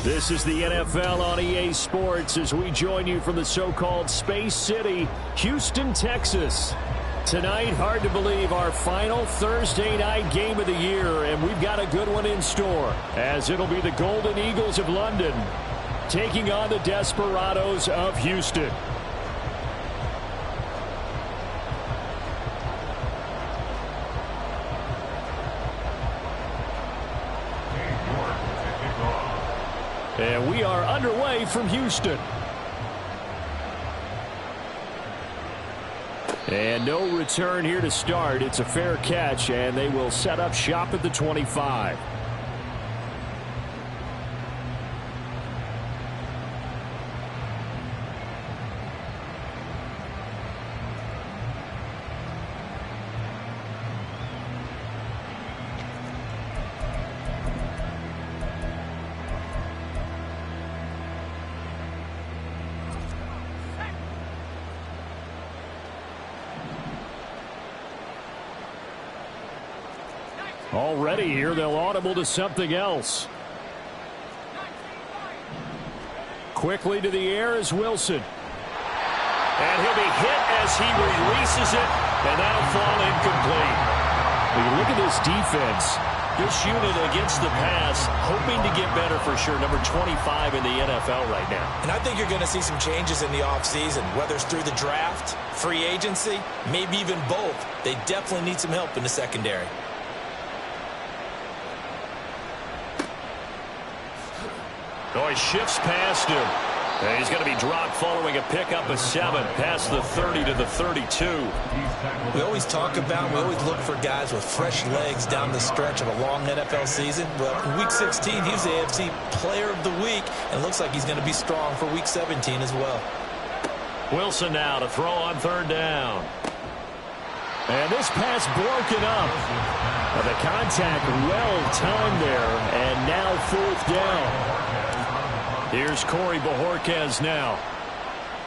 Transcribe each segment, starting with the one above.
This is the NFL on EA Sports as we join you from the so-called Space City, Houston, Texas. Tonight, hard to believe, our final Thursday night game of the year, and we've got a good one in store, as it'll be the Golden Eagles of London taking on the Desperados of Houston. And we are underway from Houston. And no return here to start. It's a fair catch, and they will set up shop at the 25. Already here, they'll audible to something else. Quickly to the air is Wilson. And he'll be hit as he releases it, and that'll fall incomplete. When you look at this defense, this unit against the pass, hoping to get better for sure. Number 25 in the NFL right now. And I think you're going to see some changes in the offseason, whether it's through the draft, free agency, maybe even both. They definitely need some help in the secondary. Oh, he shifts past him. And he's going to be dropped following a pickup of 7 past the 30 to the 32. We always look for guys with fresh legs down the stretch of a long NFL season. Well, in Week 16, he was the AFC Player of the Week, and looks like he's going to be strong for Week 17 as well. Wilson now to throw on 3rd down. And this pass broken up. The contact well timed there, and now 4th down. Here's Corey Bojorquez now.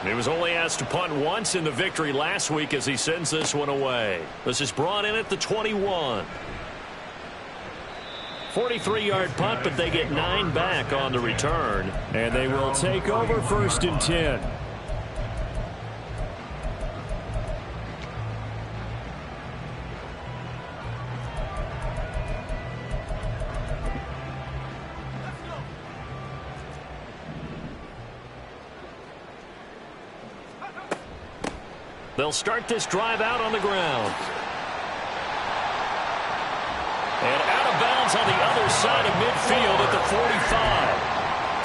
He was only asked to punt once in the victory last week as he sends this one away. This is brought in at the 21. 43-yard punt, but they get 9 back on the return. And they will take over 1st and 10. They'll start this drive out on the ground. And out of bounds on the other side of midfield at the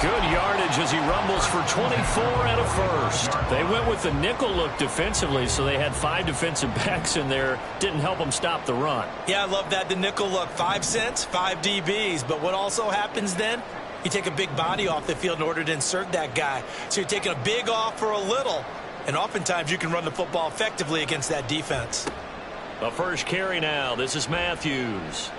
45. Good yardage as he rumbles for 24 and a first. They went with the nickel look defensively, so they had 5 defensive backs in there. Didn't help them stop the run. Yeah, I love that, the nickel look. 5 cents, 5 DBs. But what also happens then? You take a big body off the field in order to insert that guy. So you're taking a big off for a little. And oftentimes you can run the football effectively against that defense. The first carry now. This is Matthews.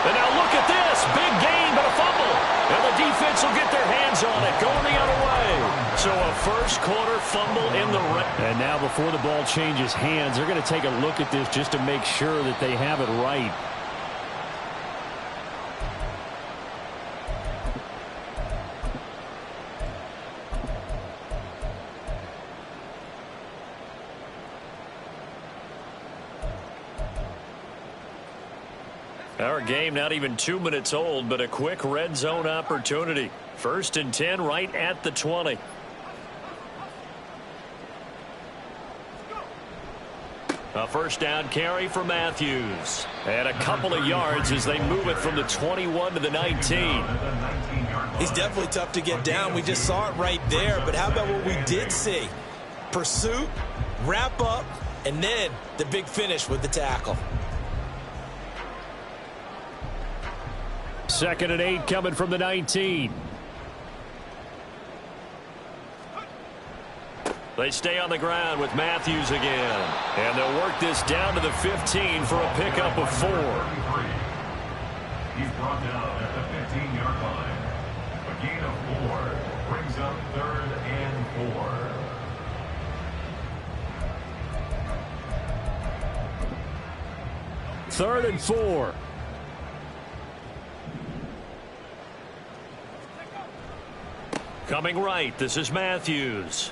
And now look at this. Big gain, but a fumble. And the defense will get their hands on it. Going the other way. So a first quarter fumble in the red. And now before the ball changes hands, they're going to take a look at this just to make sure that they have it right. Our game not even 2 minutes old, but a quick red zone opportunity. 1st and 10 right at the 20. A first down carry for Matthews. And a couple of yards as they move it from the 21 to the 19. He's definitely tough to get down. We just saw it right there. But how about what we did see? Pursuit, wrap up, and then the big finish with the tackle. 2nd and 8 coming from the 19. They stay on the ground with Matthews again. And they'll work this down to the 15 for a pickup of 4. He's brought down at the 15-yard line. A gain of 4 brings up 3rd and 4. 3rd and 4. Coming right, this is Matthews.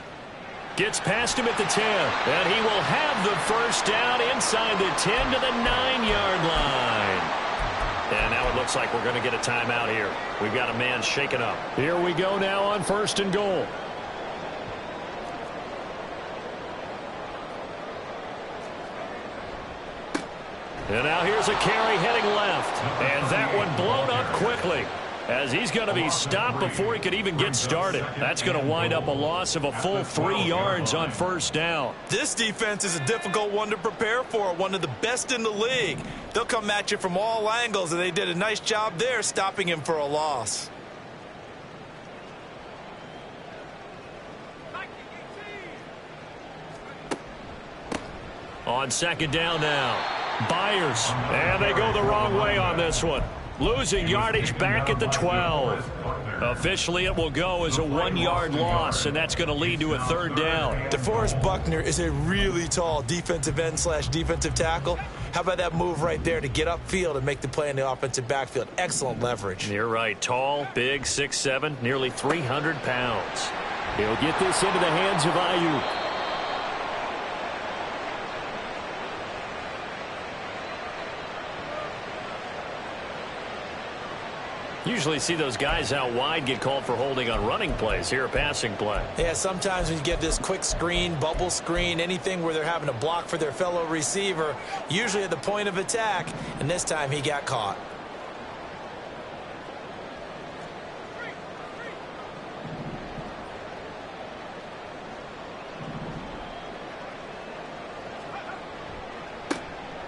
Gets past him at the 10, and he will have the first down inside the 10 to the 9-yard line. And now it looks like we're going to get a timeout here. We've got a man shaken up. Here we go now on 1st and goal. And now here's a carry heading left. And that one blown up quickly, as he's going to be stopped before he could even get started. That's going to wind up a loss of a full 3 yards on 1st down. This defense is a difficult one to prepare for, one of the best in the league. They'll come at you from all angles, and they did a nice job there stopping him for a loss. On 2nd down now, Byers, and they go the wrong way on this one. Losing yardage back at the 12. Officially, it will go as a 1-yard loss, and that's going to lead to a 3rd down. DeForest Buckner is a really tall defensive end / defensive tackle. How about that move right there to get upfield and make the play in the offensive backfield? Excellent leverage. You're right. Tall, big, 6'7", nearly 300 pounds. He'll get this into the hands of Ayuk. Usually see those guys out wide get called for holding on running plays. Here, a passing play. Yeah, sometimes when you get this quick screen, bubble screen, anything where they're having to block for their fellow receiver, usually at the point of attack, and this time he got caught.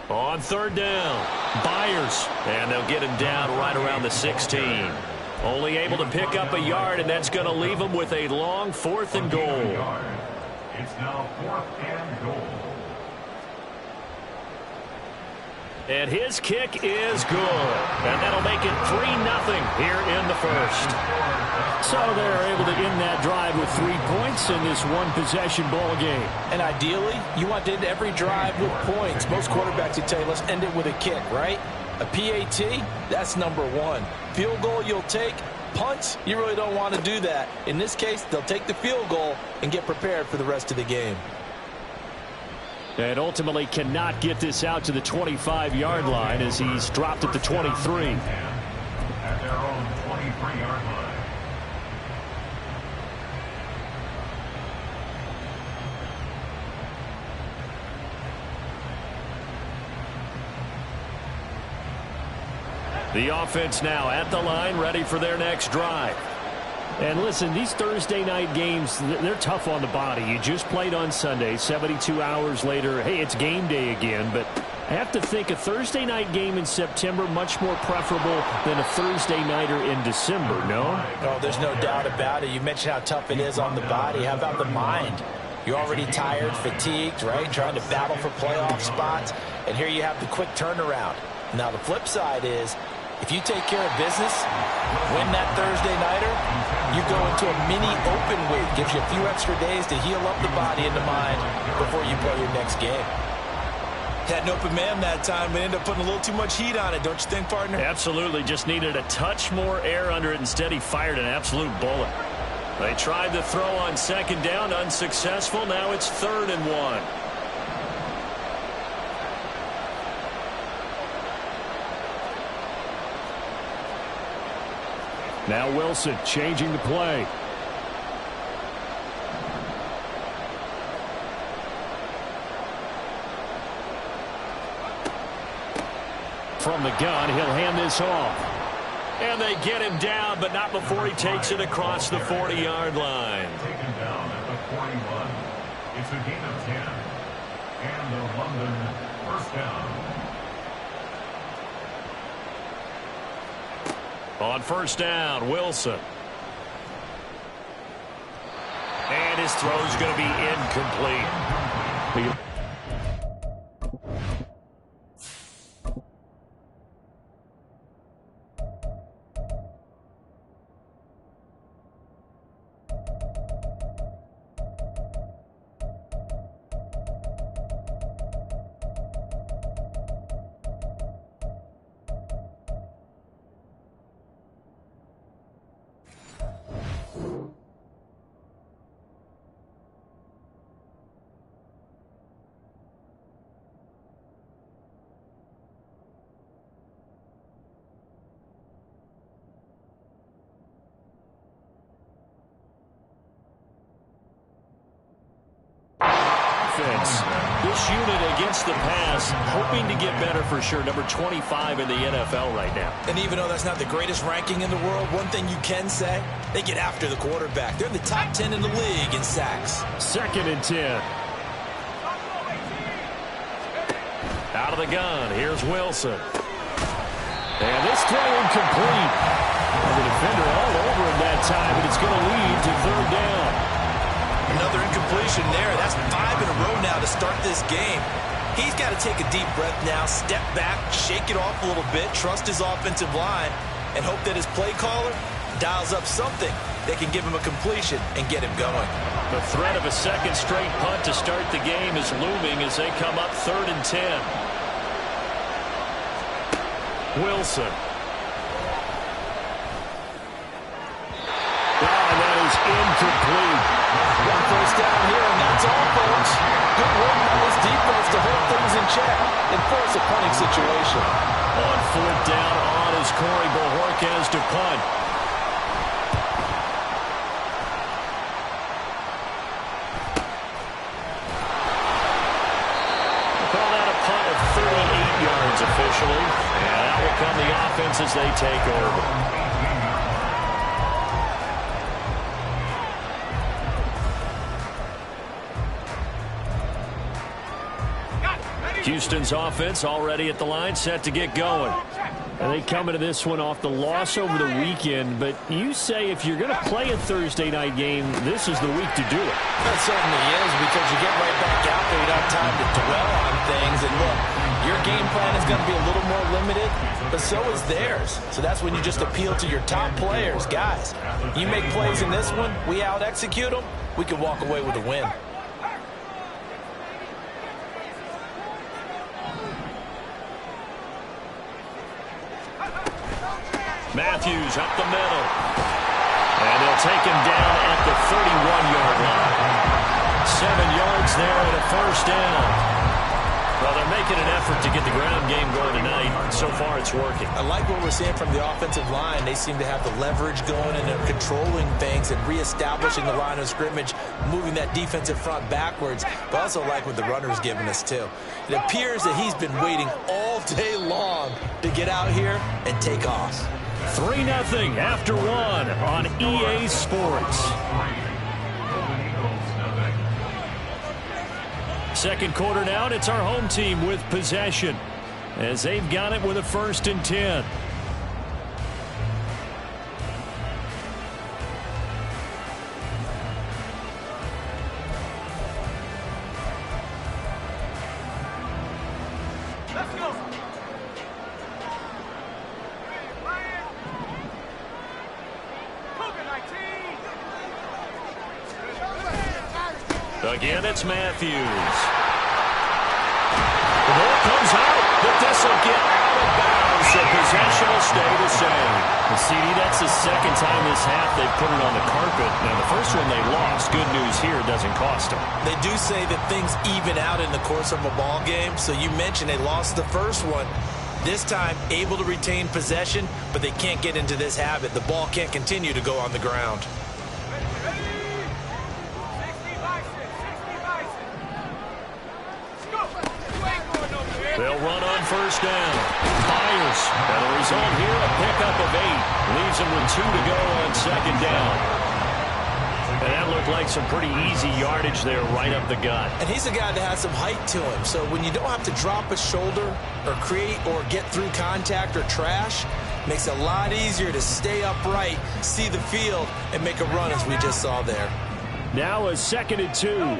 On 3rd down, Byers, and they'll get him down right around the 16. Only able to pick up a yard, and that's going to leave him with a long 4th and goal. It's now 4th and goal. And his kick is good. And that'll make it 3-0 here in the 1st. So they're able to end that drive with 3 points in this one-possession ball game. And ideally, you want to end every drive with points. Most quarterbacks would tell you, let's end it with a kick, right? A PAT, that's number 1. Field goal you'll take. Punts, you really don't want to do that. In this case, they'll take the field goal and get prepared for the rest of the game. And ultimately cannot get this out to the 25-yard line as he's dropped at the 23. At their own 23-yard line. The offense now at the line, ready for their next drive. And listen, these Thursday night games, they're tough on the body. You just played on Sunday, 72 hours later, hey, it's game day again. But I have to think a Thursday night game in September much more preferable than a Thursday nighter in December, no? Oh, there's no doubt about it. You mentioned how tough it is on the body. How about the mind? You're already tired, fatigued, right? Trying to battle for playoff spots. And here you have the quick turnaround. Now, the flip side is, if you take care of business, win that Thursday nighter, you go into a mini open week. Gives you a few extra days to heal up the body and the mind before you play your next game. Had an open man that time, but ended up putting a little too much heat on it, don't you think, partner? Absolutely. Just needed a touch more air under it. Instead, he fired an absolute bullet. They tried to throw on 2nd down, unsuccessful. Now it's 3rd and 1. Now Wilson changing the play. From the gun, he'll hand this off. And they get him down, but not before he takes it across the 40-yard line. Taken down at the 41. It's a gain of 10. And the London 1st down. On 1st down, Wilson. And his throw's going to be incomplete. offense. This unit against the pass, hoping to get better for sure. Number 25 in the NFL right now. And even though that's not the greatest ranking in the world, one thing you can say, they get after the quarterback. They're in the top 10 in the league in sacks. 2nd and 10. Out of the gun, here's Wilson. And this throw incomplete. And the defender all over him that time, and it's going to lead to 3rd down. Another incompletion there. That's 5 in a row now to start this game. He's got to take a deep breath now, step back, shake it off a little bit, trust his offensive line, and hope that his play caller dials up something that can give him a completion and get him going. The threat of a 2nd straight punt to start the game is looming as they come up 3rd and 10. Wilson. And that is incomplete. 1 first down here, and that's all, folks. Good work by this defense to hold things in check and force a punting situation. On 4th down on is Corey Bojorquez to punt. Call that a punt of 38 yards officially. And out will come the offense as they take over. Houston's offense already at the line, set to get going. And they come into this one off the loss over the weekend, but you say if you're going to play a Thursday night game, this is the week to do it. It certainly is, because you get right back out there. You don't have time to dwell on things. And look, your game plan is going to be a little more limited, but so is theirs. So that's when you just appeal to your top players. Guys, you make plays in this one, we out-execute them, we can walk away with a win. Matthews up the middle. And they'll take him down at the 31-yard line. 7 yards there and a 1st down. Well, they're making an effort to get the ground game going tonight. So far, it's working. I like what we're seeing from the offensive line. They seem to have the leverage going, and they're controlling things and reestablishing the line of scrimmage, moving that defensive front backwards. But I also like what the runner's giving us, too. It appears that he's been waiting all day long to get out here and take off. 3-0 after 1 on EA Sports. 2nd quarter now, and it's our home team with possession as they've got it with a 1st and 10. Let's go. Again, it's Matthews. The ball comes out, but this will get out of bounds. The possession will stay the same. And CD, that's the 2nd time this half they've put it on the carpet. Now, the first one they lost. Good news here, it doesn't cost them. They do say that things even out in the course of a ball game. So you mentioned they lost the first one. This time, able to retain possession, but they can't get into this habit. The ball can't continue to go on the ground. They'll run on 1st down. Byers. And the result here, a pickup of 8. Leaves them with 2 to go on 2nd down. And that looked like some pretty easy yardage there right up the gut. And he's a guy that has some height to him. So when you don't have to drop a shoulder or create or get through contact or trash, makes it a lot easier to stay upright, see the field, and make a run as we just saw there. Now a 2nd and 2.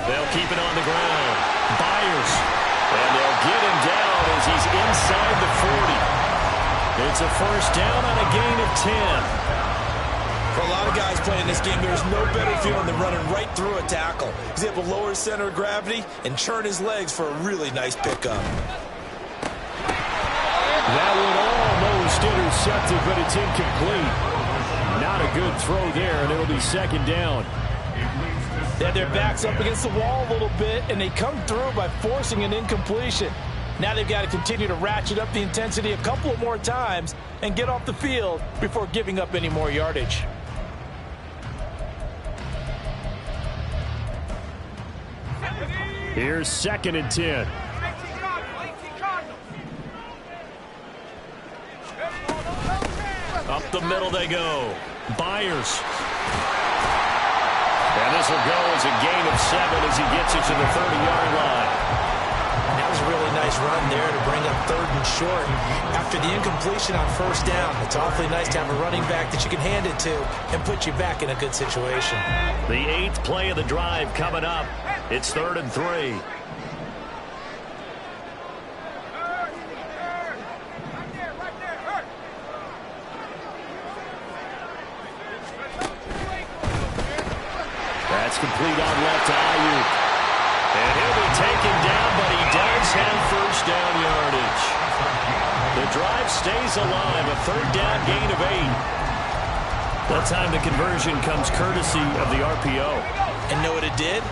They'll keep it on the ground. Byers. And they'll get him down as he's inside the 40. It's a 1st down on a gain of 10. For a lot of guys playing this game, there's no better feeling than running right through a tackle. He's able to lower his center of gravity and churn his legs for a really nice pickup. That one almost intercepted, but it's incomplete. Not a good throw there, and it'll be 2nd down. They had their backs up against the wall a little bit, and they come through by forcing an incompletion. Now they've got to continue to ratchet up the intensity a couple of more times and get off the field before giving up any more yardage. Here's 2nd and 10. Up the middle they go. Byers. And this will go as a gain of 7 as he gets it to the 30-yard line. And that was a really nice run there to bring up 3rd and short. After the incompletion on 1st down, it's awfully nice to have a running back that you can hand it to and put you back in a good situation. The 8th play of the drive coming up. It's 3rd and 3. That's complete on left to Ayuk. And he'll be taken down, but he does have 1st down yardage. The drive stays alive, a 3rd down gain of 8. That time the conversion comes courtesy of the RPO. And know what it did?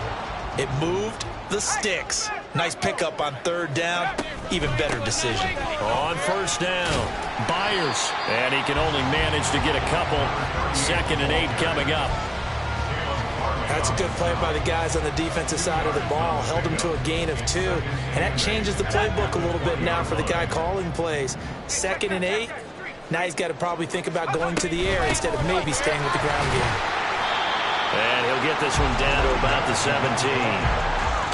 It moved the sticks. Nice pickup on 3rd down. Even better decision. On 1st down, Byers. And he can only manage to get a couple. 2nd and 8 coming up. That's a good play by the guys on the defensive side of the ball. Held them to a gain of 2. And that changes the playbook a little bit now for the guy calling plays. 2nd and 8. Now he's got to probably think about going to the air instead of maybe staying with the ground game. And he'll get this one down to about the 17.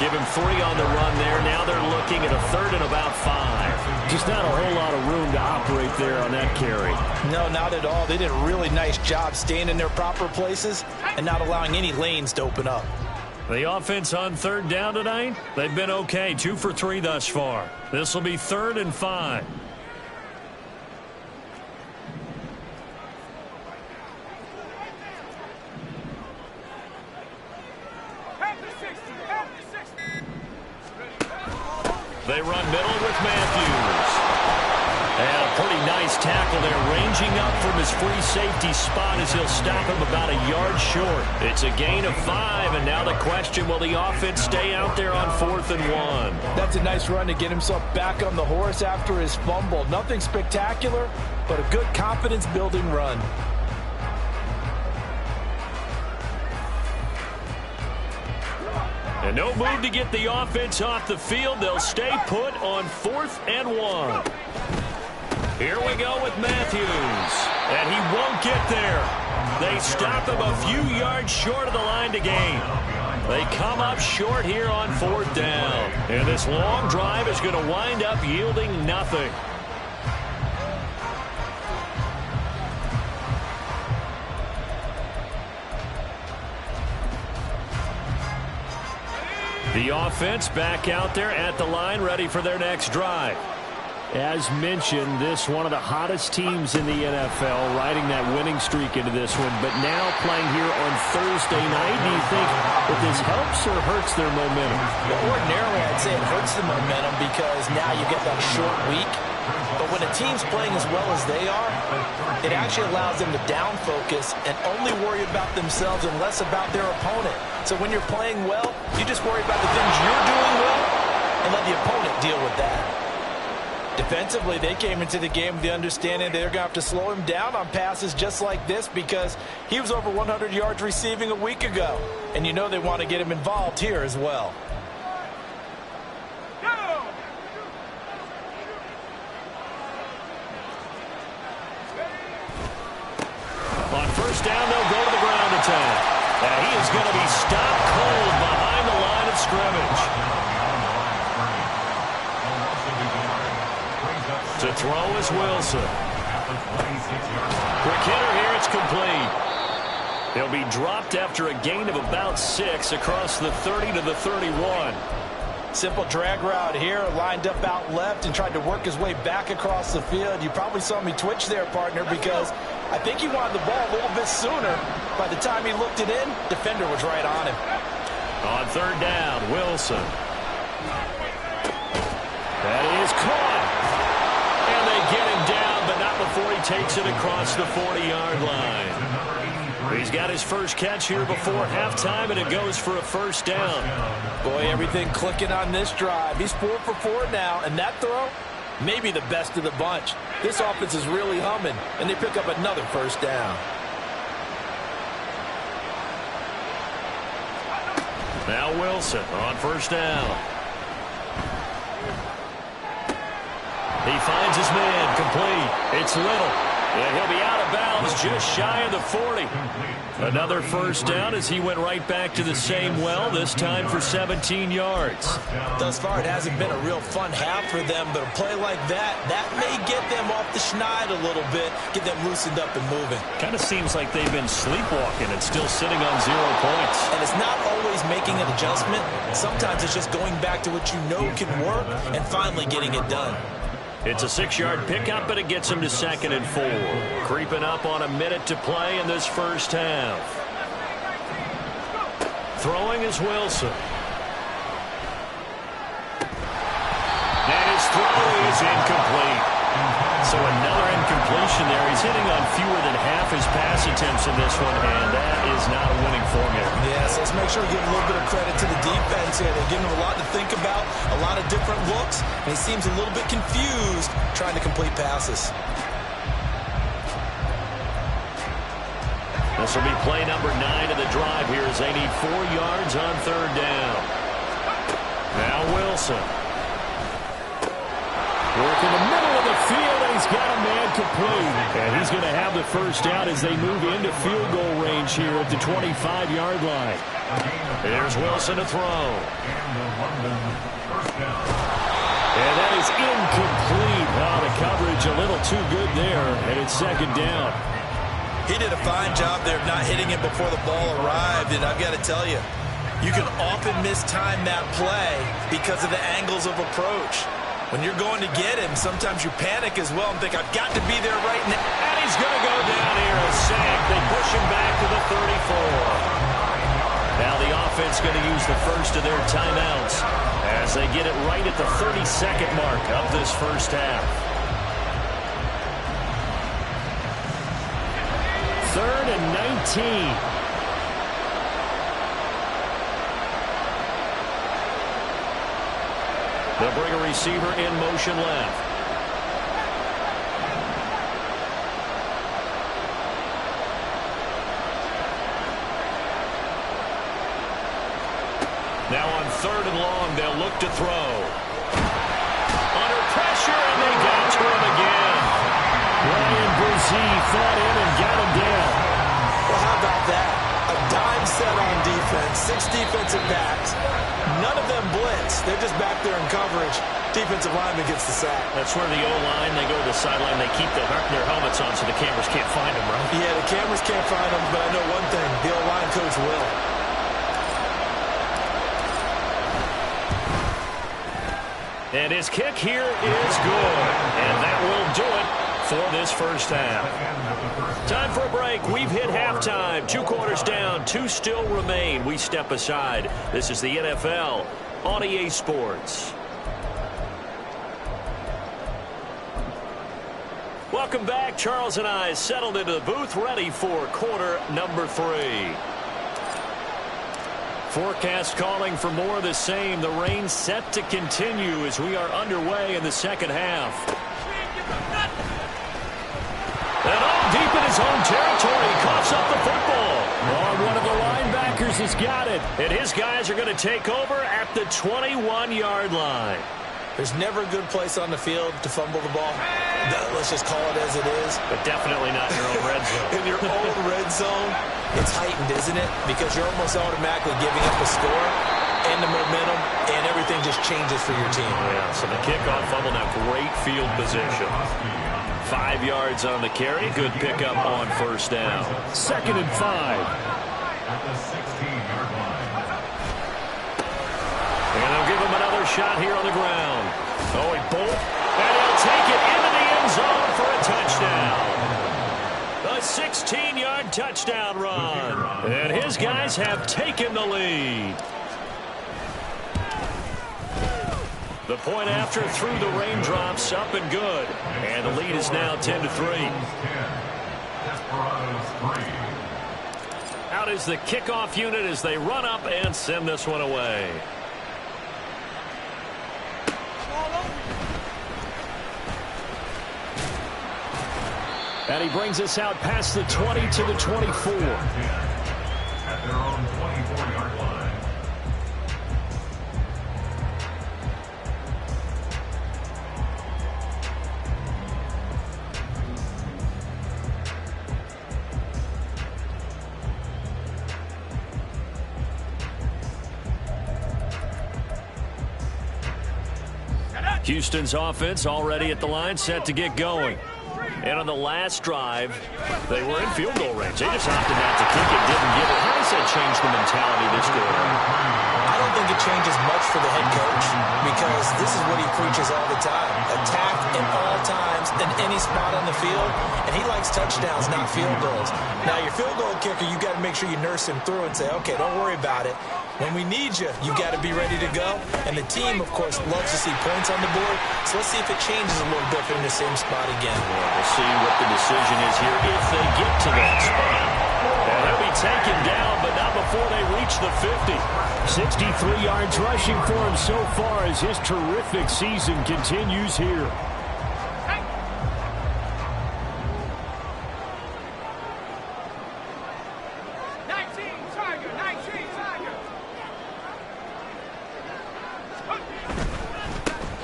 Give him 3 on the run there. Now they're looking at a 3rd and about 5. Just not a whole lot of room to operate there on that carry. No, not at all. They did a really nice job staying in their proper places and not allowing any lanes to open up. The offense on 3rd down tonight, they've been okay. 2 for 3 thus far. This will be 3rd and 5. They run middle with Matthews. And a pretty nice tackle there, ranging up from his free safety spot as he'll stop him about a yard short. It's a gain of 5, and now the question, will the offense stay out there on 4th and 1? That's a nice run to get himself back on the horse after his fumble. Nothing spectacular, but a good confidence-building run. And no move to get the offense off the field. They'll stay put on 4th and 1. Here we go with Matthews. And he won't get there. They stop him a few yards short of the line to gain. They come up short here on 4th down. And this long drive is going to wind up yielding nothing. The offense back out there at the line, ready for their next drive. As mentioned, this one of the hottest teams in the NFL, riding that winning streak into this one, but now playing here on Thursday night. Do you think that this helps or hurts their momentum? Well, ordinarily, I'd say it hurts the momentum because now you get that short week. But when a team's playing as well as they are, it actually allows them to down focus and only worry about themselves and less about their opponent. So when you're playing well, you just worry about the things you're doing well and let the opponent deal with that. Defensively, they came into the game with the understanding they're going to have to slow him down on passes just like this because he was over 100 yards receiving a week ago. And you know they want to get him involved here as well. On 1st down, they'll go to the ground attack. And he is going to be stopped cold behind the line of scrimmage. To throw is Wilson. Quick hitter here, it's complete. He'll be dropped after a gain of about 6 across the 30 to the 31. Simple drag route here, lined up out left and tried to work his way back across the field. You probably saw me twitch there, partner, because I think he wanted the ball a little bit sooner. By the time he looked it in, defender was right on him. On 3rd down, Wilson. That is caught. And they get him down, but not before he takes it across the 40-yard line. He's got his first catch here before halftime, and it goes for a first down. Boy, everything clicking on this drive. He's 4 for 4 now, and that throw, maybe the best of the bunch. This offense is really humming, and they pick up another first down. Now Wilson on first down. He finds his man, complete. It's Little. And he'll be out of bounds just shy of the 40. Another first down as he went right back to the same well, this time for 17 yards. Thus far, it hasn't been a real fun half for them, but a play like that may get them off the schneid a little bit, get them loosened up and moving. Kind of seems like they've been sleepwalking and still sitting on 0 points. And it's not always making an adjustment. Sometimes it's just going back to what you know can work and finally getting it done. It's a 6-yard pickup, but it gets him to 2nd and 4. Creeping up on a minute to play in this first half. Throwing is Wilson. And his throw is incomplete. So another incompletion there. He's hitting on fewer than half his pass attempts in this one, and that is not a winning formula. Yes, let's make sure we give a little bit of credit to the defense here. They're giving him a lot to think about, a lot of different looks, and he seems a little bit confused trying to complete passes. This will be play number 9 of the drive here as they need 4 yards on 3rd down. Now Wilson. Work in the middle of the field, and he's got a man complete. And he's going to have the first down as they move into field goal range here at the 25-yard line. Here's Wilson to throw. And that is incomplete. Oh, the coverage a little too good there, and it's 2nd down. He did a fine job there of not hitting it before the ball arrived, and I've got to tell you, you can often mistime that play because of the angles of approach. When you're going to get him, sometimes you panic as well and think, I've got to be there right now. And he's going to go down here, a sack. They push him back to the 34. Now the offense going to use the first of their timeouts as they get it right at the 30-second mark of this first half. 3rd and 19. They'll bring a receiver in motion left. Now on 3rd and long, they'll look to throw. Under pressure, and they got to him again. Ryan Brzee fought in and got him down. Well, how about that? A dime set on defense, 6 defensive backs. None of them blitz. They're just back there in coverage. Defensive lineman gets the sack. That's where the O-line, they go to the sideline, they keep their helmets on so the cameras can't find them, right? Yeah, the cameras can't find them, but I know one thing. The O-line coach will. And his kick here is good. And that will do it for this first half. Time for a break. We've hit halftime. 2 quarters down. 2 still remain. We step aside. This is the NFL on EA Sports. Welcome back. Charles and I settled into the booth, ready for quarter number 3. Forecast calling for more of the same. The rain set to continue as we are underway in the second half. And all deep in his own territory, he coughs up the football. Oh, one of the linebackers has got it. And his guys are going to take over at the 21-yard line. There's never a good place on the field to fumble the ball. Let's just call it as it is. But definitely not in your own red zone. In your own red zone, it's heightened, isn't it? Because you're almost automatically giving up a score and the momentum, and everything just changes for your team. Yeah, so the kickoff fumble, now great field position. 5 yards on the carry. Good pickup on first down. 2nd and 5. At the 16-yard line. And they'll give him another shot here on the ground. Oh, he bolts, and he'll take it into the end zone for a touchdown. A 16-yard touchdown run. And his guys have taken the lead. The point after through the raindrops, up and good. And the lead is now 10-3. out is the kickoff unit as they run up and send this one away. And he brings us out past the 20 to the 24. At their own 24-yard line. Houston's offense already at the line, set to get going. And on the last drive, they were in field goal range. They just opted not to kick it, didn't give it. How does that change the mentality this quarter? I don't think it changes much for the head coach because this is what he preaches all the time. Attack at all times in any spot on the field, and he likes touchdowns, not field goals. Now, your field goal kicker, you got to make sure you nurse him through and say, okay, don't worry about it. When we need you, you got to be ready to go. And the team, of course, loves to see points on the board. So let's see if it changes a little bit in the same spot again. We'll see what the decision is here if they get to that spot. And he'll be taken down, but not before they reach the 50. 63 yards rushing for him so far as his terrific season continues here.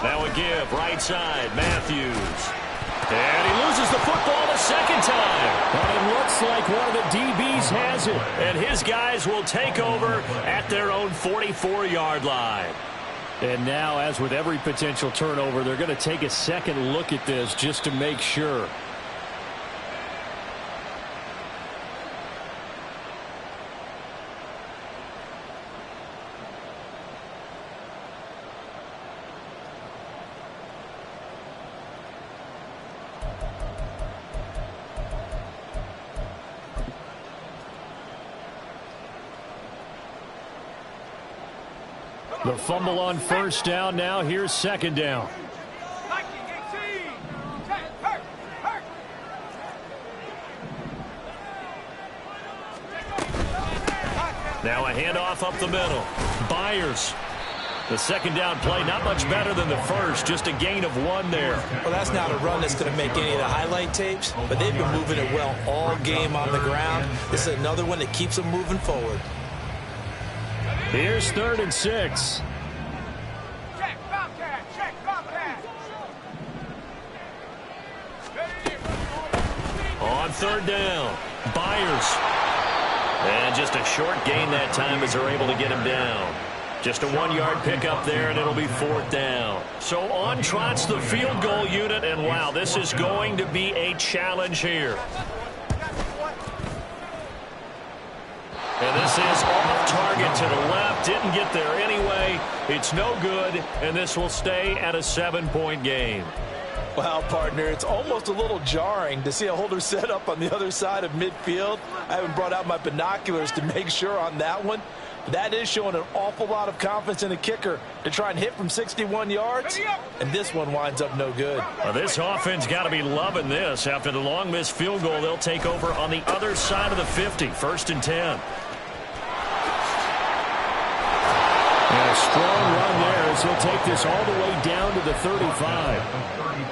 Now a give, right side, Matthews. And he loses the football the second time. But it looks like one of the DBs has it. And his guys will take over at their own 44-yard line. And now, as with every potential turnover, they're going to take a second look at this just to make sure. The fumble on first down. Now here's second down. Now a handoff up the middle. Byers. The second down play, not much better than the first. Just a gain of 1 there. Well, that's not a run that's going to make any of the highlight tapes, but they've been moving it well all game on the ground. This is another one that keeps them moving forward. Here's 3rd and 6. On 3rd down, Byers. And just a short gain that time as they're able to get him down. Just a 1-yard pickup there, and it'll be 4th down. So on trots the field goal unit, and wow, this is going to be a challenge here. And this is off target to the left. Didn't get there anyway. It's no good, and this will stay at a 7-point game. Well, partner, it's almost a little jarring to see a holder set up on the other side of midfield. I haven't brought out my binoculars to make sure on that one. That is showing an awful lot of confidence in the kicker to try and hit from 61 yards. And this one winds up no good. Well, this offense got to be loving this. After the long missed field goal, they'll take over on the other side of the 50. 1st and 10. And a strong run there as he'll take this all the way down to the 35.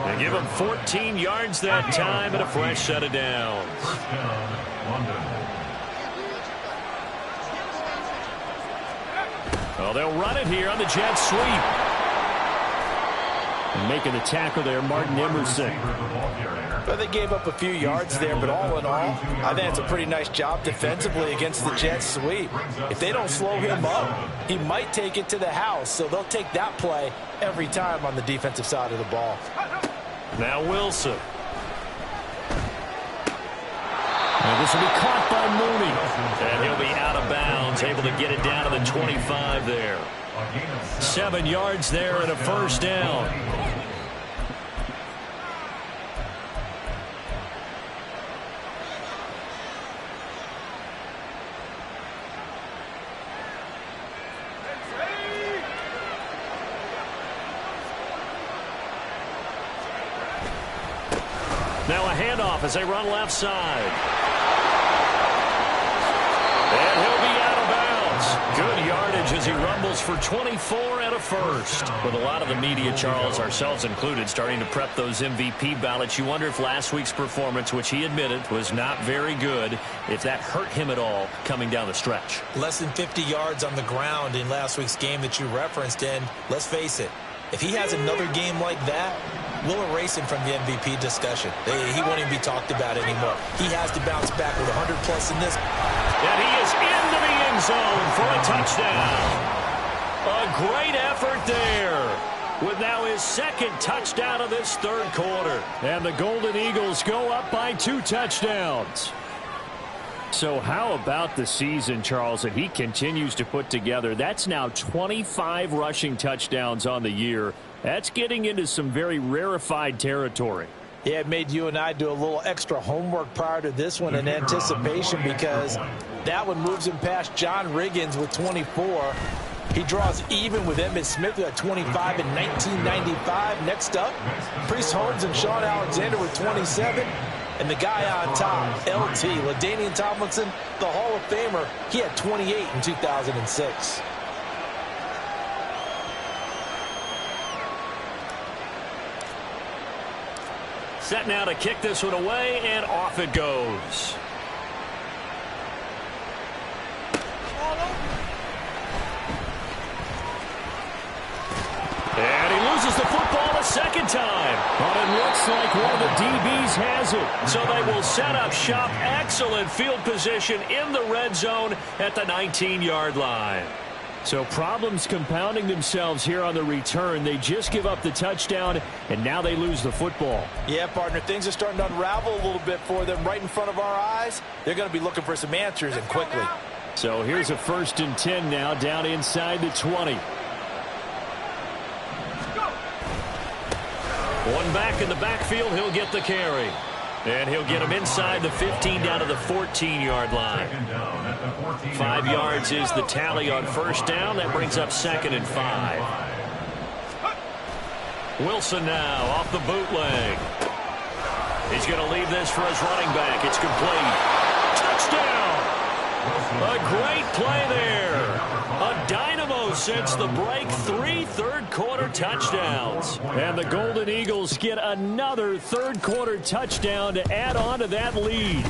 They give him 14 yards that time and a fresh set of downs. Well, they'll run it here on the jet sweep. And making the tackle there, Martin Emerson. Well, they gave up a few yards there, but all in all, I think it's a pretty nice job defensively against the jet sweep. If they don't slow him up, he might take it to the house, so they'll take that play every time on the defensive side of the ball. Now Wilson. And this will be caught by Mooney. And he'll be out of bounds, able to get it down to the 25 there. 7 yards there and a 1st down. Now a handoff as they run left side. And he'll be out of bounds. Good yardage as he rumbles for 24 and a first. With a lot of the media, Charles, ourselves included, starting to prep those MVP ballots, you wonder if last week's performance, which he admitted was not very good, if that hurt him at all coming down the stretch. Less than 50 yards on the ground in last week's game that you referenced, and let's face it, if he has another game like that, we'll erase him from the MVP discussion. He won't even be talked about anymore. He has to bounce back with 100-plus in this. And he is into the end zone for a touchdown. A great effort there, with now his second touchdown of this third quarter. And the Golden Eagles go up by 2 touchdowns. So how about the season, Charles, that he continues to put together? That's now 25 rushing touchdowns on the year. That's getting into some very rarefied territory. Yeah, it made you and I do a little extra homework prior to this one in anticipation, because that one moves him past John Riggins with 24. He draws even with Emmitt Smith at 25 in 1995. Next up, Priest Holmes and Sean Alexander with 27. And the guy on top, LT, LaDainian Tomlinson, the Hall of Famer, he had 28 in 2006. Set now to kick this one away, and off it goes. And he loses the football a second time. But it looks like one of the DBs has it. So they will set up shop. Excellent field position in the red zone at the 19-yard line. So problems compounding themselves here on the return. They just give up the touchdown, and now they lose the football. Yeah, partner, things are starting to unravel a little bit for them right in front of our eyes. They're going to be looking for some answers, and quickly. So here's a 1st and 10 now, down inside the 20. One back in the backfield, he'll get the carry. And he'll get him inside the 15 down to the 14-yard line. 5 yards is the tally on 1st down. That brings up 2nd and 5. Wilson now off the bootleg. He's going to leave this for his running back. It's complete. Touchdown! A great play there. A dynamo since the break. 3 third-quarter touchdowns. And the Golden Eagles get another third-quarter touchdown to add on to that lead.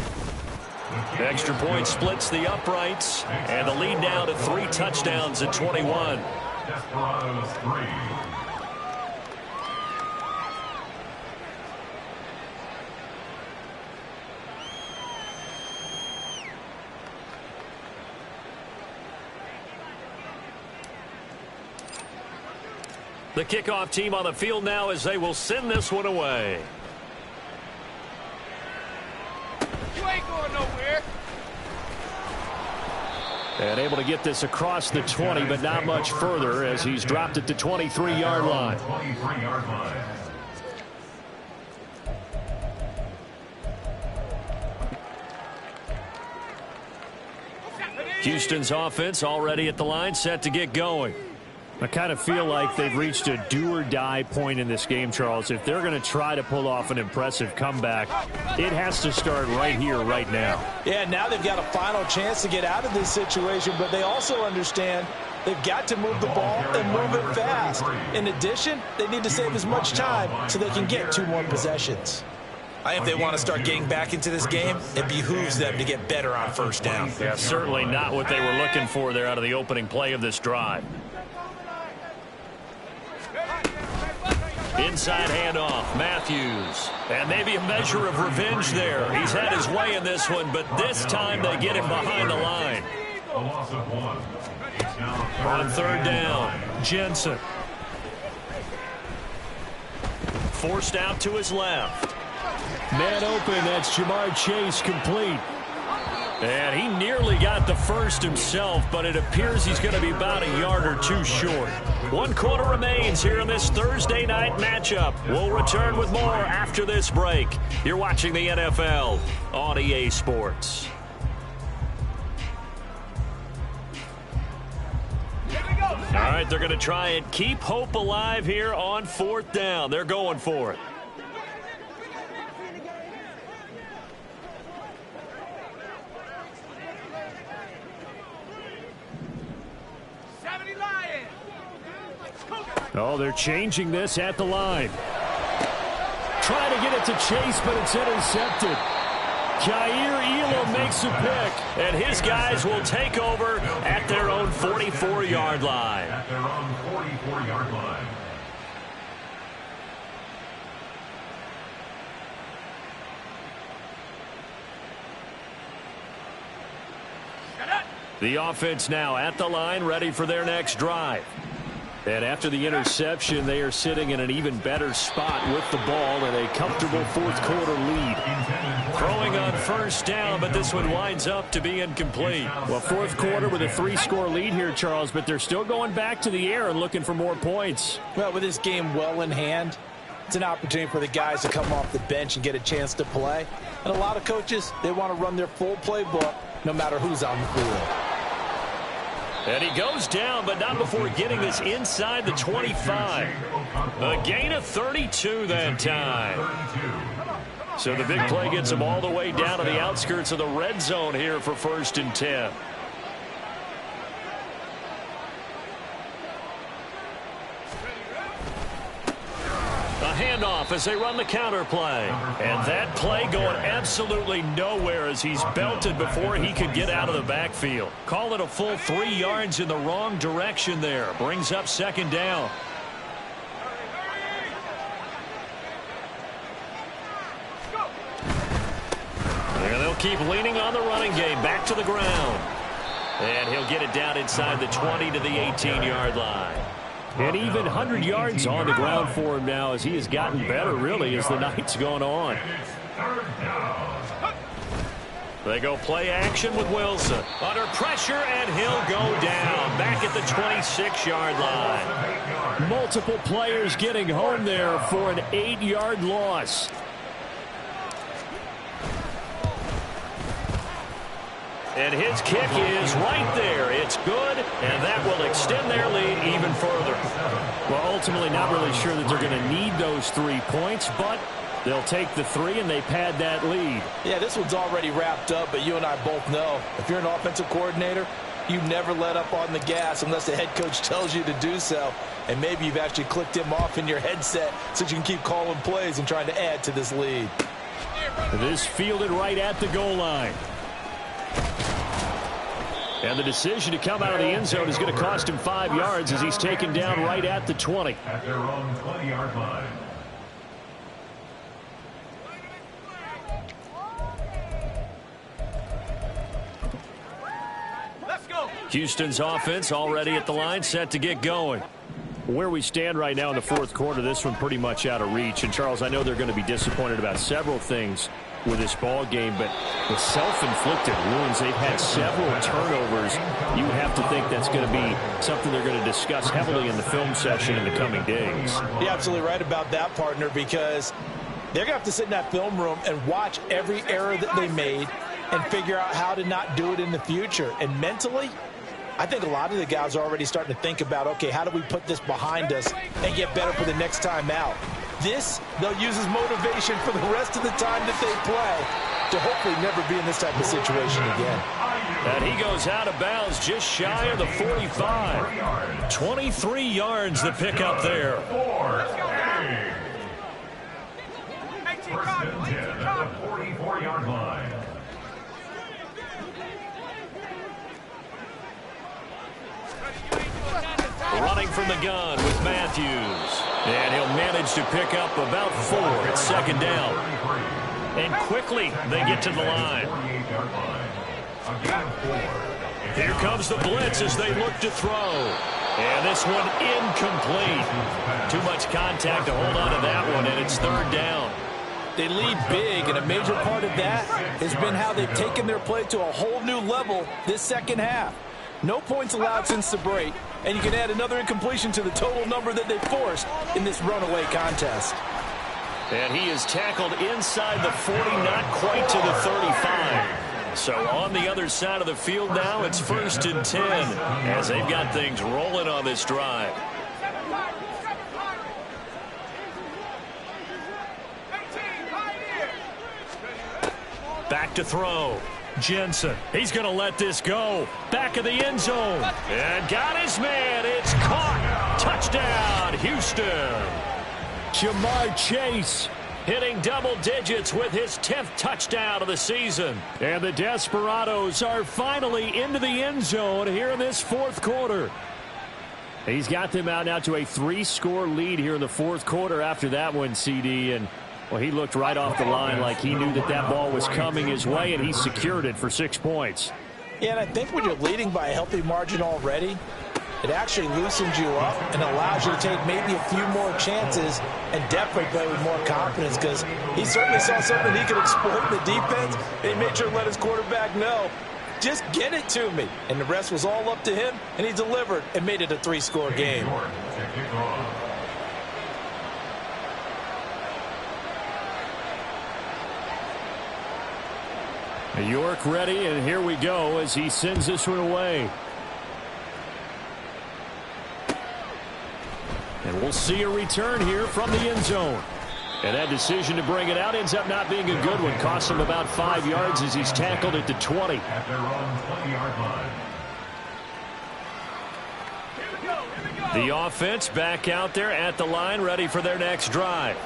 Extra point splits the uprights. And the lead now to 3 touchdowns at 21. Desperados 3. The kickoff team on the field now as they will send this one away. You ain't going nowhere. And able to get this across the 20, but not much further as he's dropped at the 23-yard line. 23-yard line. Houston's offense already at the line, set to get going. I kind of feel like they've reached a do-or-die point in this game, Charles. If they're going to try to pull off an impressive comeback, it has to start right here, right now. Yeah, now they've got a final chance to get out of this situation, but they also understand they've got to move the ball and move it fast. In addition, they need to save as much time so they can get 2 more possessions. If they want to start getting back into this game, it behooves them to get better on 1st down. Yeah, certainly not what they were looking for there out of the opening play of this drive. Inside handoff, Matthews. And maybe a measure of revenge there. He's had his way in this one, but this time they get him behind the line. A loss of 1. It's now On 3rd down, Jensen. Forced out to his left. Man open, that's Jamar Chase, complete. And he nearly got the first himself, but it appears he's going to be about a yard or 2 short. 1 quarter remains here in this Thursday night matchup. We'll return with more after this break. You're watching the NFL on EA Sports. All right, they're going to try and keep hope alive here on 4th down. They're going for it. Oh, they're changing this at the line. Trying to get it to Chase, but it's intercepted. Jair Elam makes a pick, and his guys will take over at their own 44-yard line. At their own 44-yard line. The offense now at the line, ready for their next drive. And after the interception, they are sitting in an even better spot with the ball and a comfortable fourth-quarter lead. Throwing on first down, but this one winds up to be incomplete. Well, fourth quarter with a 3-score lead here, Charles, but they're still going back to the air and looking for more points. Well, with this game well in hand, it's an opportunity for the guys to come off the bench and get a chance to play. And a lot of coaches, they want to run their full playbook no matter who's on the field. And he goes down, but not before getting this inside the 25. A gain of 32 that time. So the big play gets him all the way down to the outskirts of the red zone here for 1st and 10. Handoff as they run the counter play. And that play going absolutely nowhere as he's belted before he could get out of the backfield. Call it a full 3 yards in the wrong direction there. Brings up 2nd down. And they'll keep leaning on the running game. Back to the ground. And he'll get it down inside the 20 to the 18-yard line. And even 100 yards on the ground for him now as he has gotten better, really, as the night's gone on. They go play action with Wilson. Under pressure, and he'll go down. Back at the 26-yard line. Multiple players getting home there for an 8-yard loss. And his kick is right there. It's good, and that will extend their lead even further. Well, ultimately not really sure that they're going to need those 3 points, but they'll take the 3 and they pad that lead. Yeah, this one's already wrapped up, but you and I both know if you're an offensive coordinator, you never let up on the gas unless the head coach tells you to do so. And maybe you've actually clicked him off in your headset so you can keep calling plays and trying to add to this lead. This fielded right at the goal line. And the decision to come out of the end zone is going to cost him 5 yards as he's taken down right at the 20. At their own 20-yard line. Let's go. Houston's offense already at the line, set to get going. Where we stand right now in the fourth quarter, this one pretty much out of reach. And, Charles, I know they're going to be disappointed about several things with this ball game, but the self-inflicted wounds, they've had several turnovers. You have to think that's going to be something they're going to discuss heavily in the film session in the coming days. You're absolutely right about that, partner, because they're going to have to sit in that film room and watch every error that they made and figure out how to not do it in the future. And mentally, I think a lot of the guys are already starting to think about, okay, how do we put this behind us and get better for the next time out? This, they'll use as motivation for the rest of the time that they play to hopefully never be in this type of situation again. And he goes out of bounds just shy of the 45. 23 yards to pick up there. First and 10 at the 44-yard line. Running from the gun with Matthews. And he'll manage to pick up about 4 at 2nd down. And quickly they get to the line. Here comes the blitz as they look to throw. And this one incomplete. Too much contact to hold on to that one, and it's 3rd down. They lead big, and a major part of that has been how they've taken their play to a whole new level this second half. No points allowed since the break, and you can add another incompletion to the total number that they forced in this runaway contest. And he is tackled inside the 40, not quite to the 35. So on the other side of the field now, it's 1st and 10 as they've got things rolling on this drive. Back to throw. Jensen, he's going to let this go. Back of the end zone. And got his man. It's caught. Touchdown, Houston. Jamar Chase hitting double digits with his 10th touchdown of the season. And the Desperados are finally into the end zone here in this fourth quarter. He's got them out now to a 3-score lead here in the fourth quarter after that one, CD. And, well, he looked right off the line like he knew that that ball was coming his way, and he secured it for 6 points. Yeah, and I think when you're leading by a healthy margin already, it actually loosens you up and allows you to take maybe a few more chances and definitely play with more confidence, because he certainly saw something he could exploit in the defense, and he made sure to let his quarterback know, just get it to me. And the rest was all up to him, and he delivered and made it a 3-score game. York ready, and here we go as he sends this one away. And we'll see a return here from the end zone. And that decision to bring it out ends up not being a good one. Costs him about 5 yards as he's tackled at the 20. At their own 20-yard line. The offense back out there at the line, ready for their next drive.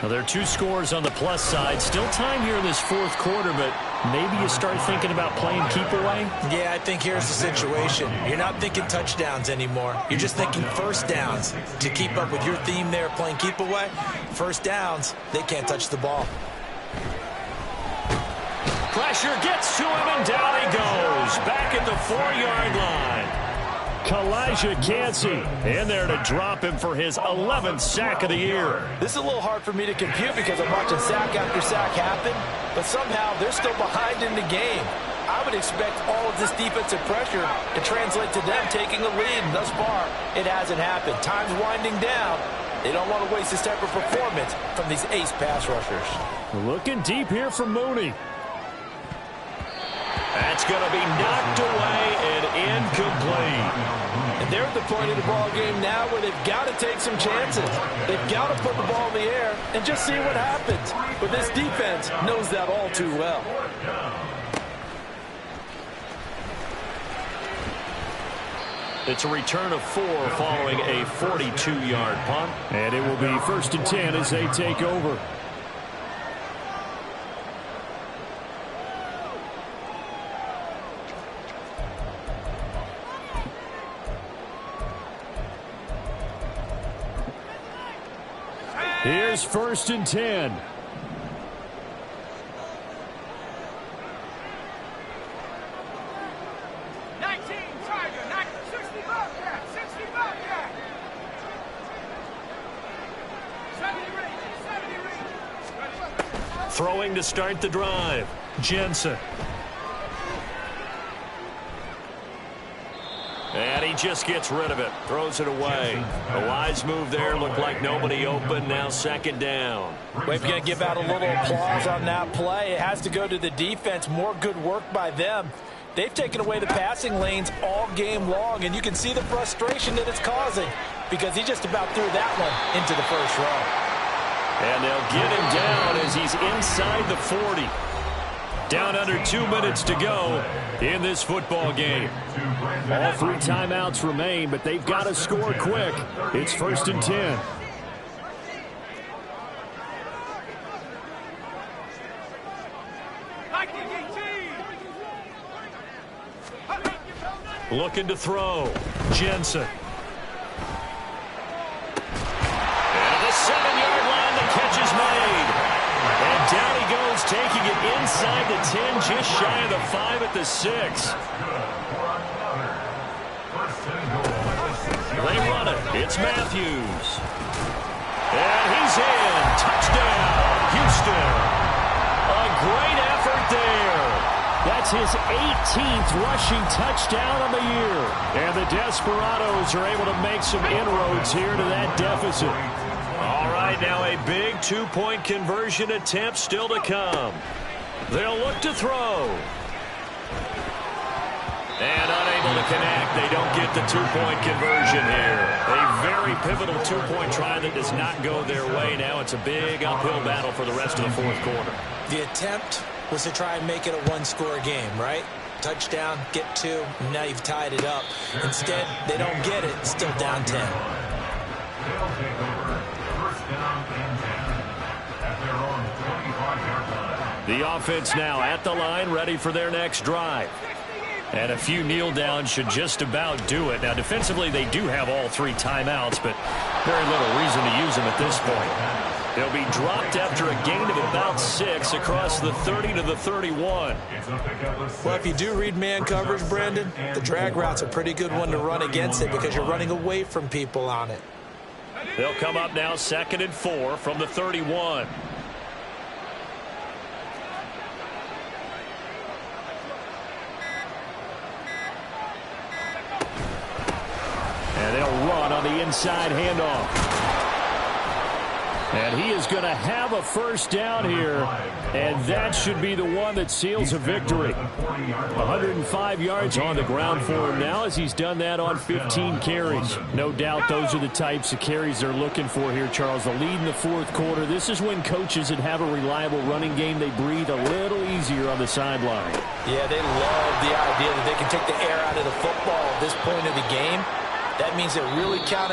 Well, there are 2 scores on the plus side. Still time here in this fourth quarter, but maybe you start thinking about playing keep away? Yeah, I think here's the situation. You're not thinking touchdowns anymore. You're just thinking first downs. To keep up with your theme there, playing keep away, first downs, they can't touch the ball. Pressure gets to him, and down he goes. Back at the 4-yard line. Kalijah Kancey in there to drop him for his 11th sack of the year. This is a little hard for me to compute because I'm watching sack after sack happen, but somehow they're still behind in the game. I would expect all of this defensive pressure to translate to them taking a lead, and thus far, it hasn't happened. Time's winding down. They don't want to waste this type of performance from these ace pass rushers. Looking deep here for Mooney. That's going to be knocked away and incomplete. And they're at the point of the ball game now where they've got to take some chances. They've got to put the ball in the air and just see what happens. But this defense knows that all too well. It's a return of 4 following a 42-yard punt. And it will be 1st and 10 as they take over. Here's 1st and 10. Throwing to start the drive, Jensen. And he just gets rid of it, throws it away. A wise move there, looked like nobody open, now 2nd down. We've got to give out a little applause on that play. It has to go to the defense. More good work by them. They've taken away the passing lanes all game long, and you can see the frustration that it's causing because he just about threw that one into the first row. And they'll get him down as he's inside the 40. Down under 2 minutes to go in this football game. All 3 timeouts remain, but they've got to score quick. It's 1st and 10. Looking to throw. Jensen. And the 7-yard line, the catch is made. And down he goes, taking it inside the 10, just shy of the 5 at the 6. They run it. It's Matthews. And he's in. Touchdown, Houston. A great effort there. That's his 18th rushing touchdown on the year. And the Desperados are able to make some inroads here to that deficit. All right, now a big 2-point conversion attempt still to come. They'll look to throw. And unable to connect. They don't get the 2-point conversion here. A very pivotal 2-point try that does not go their way. Now it's a big uphill battle for the rest of the fourth quarter. The attempt was to try and make it a 1-score game, right? Touchdown, get 2, and now you've tied it up. Instead, they don't get it, still down 10. The offense now at the line, ready for their next drive. And a few kneel downs should just about do it. Now, defensively, they do have all 3 timeouts, but very little reason to use them at this point. They'll be dropped after a gain of about 6 across the 30 to the 31. Well, if you do read man coverage, Brandon, the drag route's a pretty good one to run against it because you're running away from people on it. They'll come up now 2nd and 4 from the 31. And they'll run on the inside handoff. And he is going to have a first down here, and that should be the one that seals a victory. 105 yards on the ground for him now as he's done that on 15 carries. No doubt those are the types of carries they're looking for here, Charles. The lead in the 4th quarter. This is when coaches that have a reliable running game, they breathe a little easier on the sideline. Yeah, they love the idea that they can take the air out of the football at this point of the game. That means they're really counting